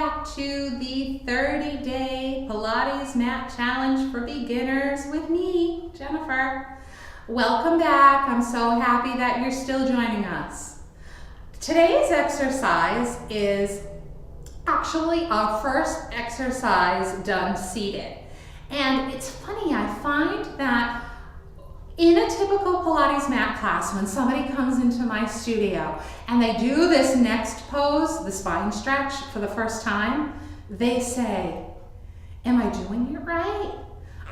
back to the 30-day Pilates mat challenge for beginners with me, Jennifer. Welcome back. I'm so happy that you're still joining us. Today's exercise is actually our first exercise done seated. And it's funny, I find that in a typical Pilates mat class, when somebody comes into my studio and they do this next pose, the spine stretch, for the first time, they say, am I doing it right?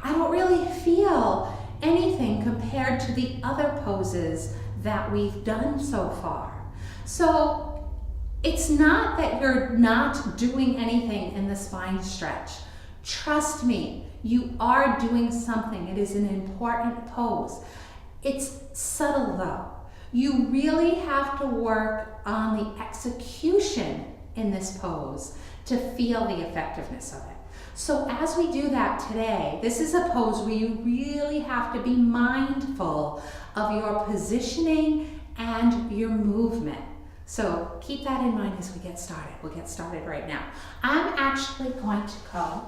I don't really feel anything compared to the other poses that we've done so far. So it's not that you're not doing anything in the spine stretch. Trust me, you are doing something. It is an important pose. It's subtle though. You really have to work on the execution in this pose to feel the effectiveness of it. So as we do that today, this is a pose where you really have to be mindful of your positioning and your movement. So keep that in mind as we get started. We'll get started right now. I'm actually going to go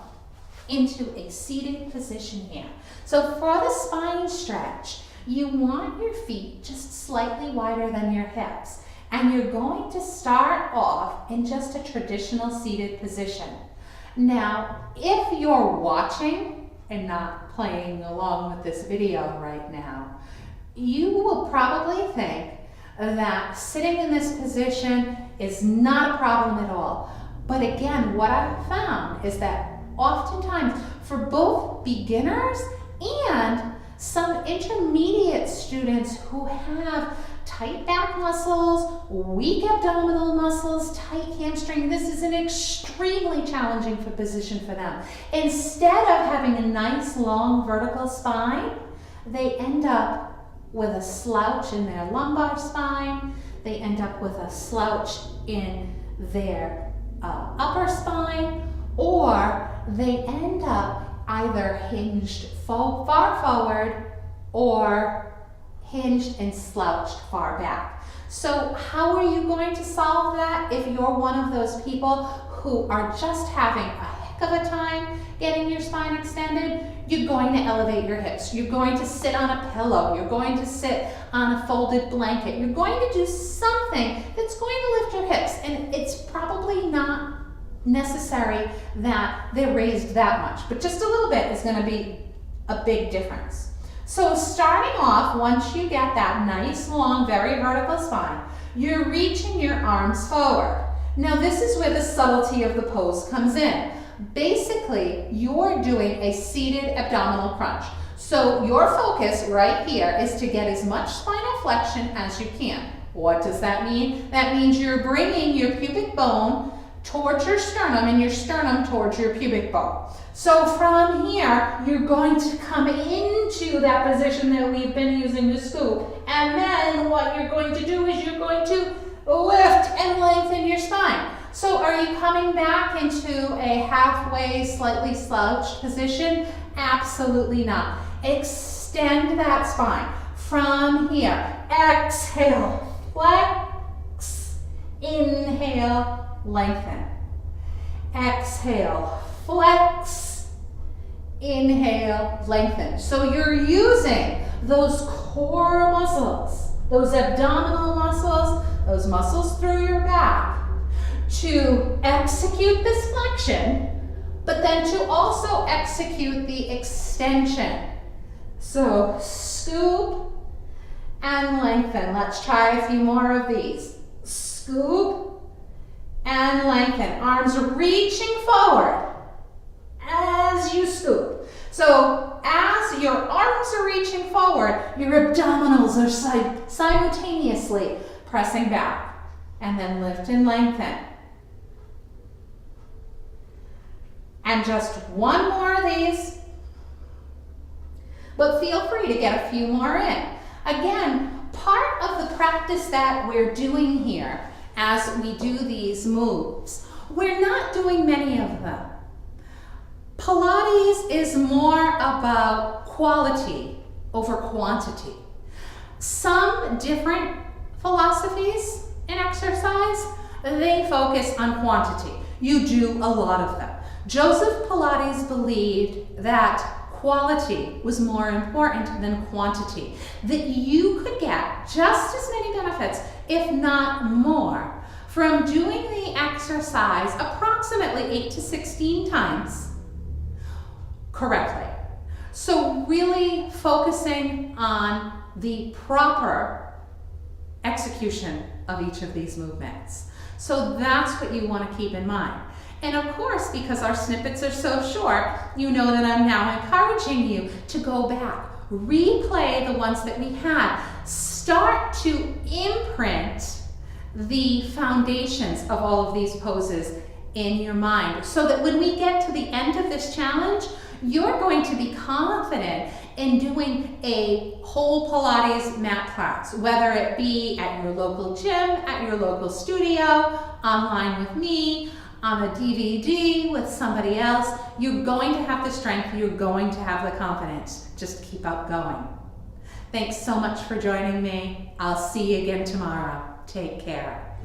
into a seated position here. So for the spine stretch, you want your feet just slightly wider than your hips. And you're going to start off in just a traditional seated position. Now, if you're watching and not playing along with this video right now, you will probably think that sitting in this position is not a problem at all. But again, what I've found is that oftentimes for both beginners and some intermediate students who have tight back muscles, weak abdominal muscles, tight hamstring, this is an extremely challenging position for them. Instead of having a nice long vertical spine, they end up with a slouch in their lumbar spine, they end up with a slouch in their upper spine, or they end up either hinged far forward or hinged and slouched far back. So how are you going to solve that if you're one of those people who are just having a heck of a time getting your spine extended? You're going to elevate your hips. You're going to sit on a pillow. You're going to sit on a folded blanket. You're going to do something that's going to lift your hips, and it's probably not necessary that they're raised that much, but just a little bit is going to be a big difference. So starting off, once you get that nice, long, very vertical spine, you're reaching your arms forward. Now this is where the subtlety of the pose comes in. Basically, you're doing a seated abdominal crunch. So your focus right here is to get as much spinal flexion as you can. What does that mean? That means you're bringing your pubic bone towards your sternum and your sternum towards your pubic bone. So from here, you're going to come into that position that we've been using to scoop. And then what you're going to do is you're going to lift and lengthen your spine. So are you coming back into a halfway, slightly slouched position? Absolutely not. Extend that spine. From here, exhale, flex, inhale, lengthen. Exhale, flex, inhale, lengthen. So you're using those core muscles, those abdominal muscles, those muscles through your back to execute this flexion, but then to also execute the extension. So scoop and lengthen. Let's try a few more of these. Scoop and lengthen. Arms reaching forward as you scoop. So as your arms are reaching forward, your abdominals are simultaneously pressing back. And then lift and lengthen. And just one more of these. But feel free to get a few more in. Again, part of the practice that we're doing here as we do these moves, we're not doing many of them. Pilates is more about quality over quantity. Some different philosophies in exercise, they focus on quantity. You do a lot of them. Joseph Pilates believed that quality was more important than quantity, that you could get just as many benefits, if not more, from doing the exercise approximately 8 to 16 times correctly. So really focusing on the proper execution of each of these movements. So that's what you want to keep in mind. And of course, because our snippets are so short, you know that I'm now encouraging you to go back, replay the ones that we had, start to imprint the foundations of all of these poses in your mind, so that when we get to the end of this challenge, you're going to be confident in doing a whole Pilates mat class, whether it be at your local gym, at your local studio, online with me, on a DVD with somebody else. You're going to have the strength, you're going to have the confidence. Just keep up going. Thanks so much for joining me. I'll see you again tomorrow. Take care.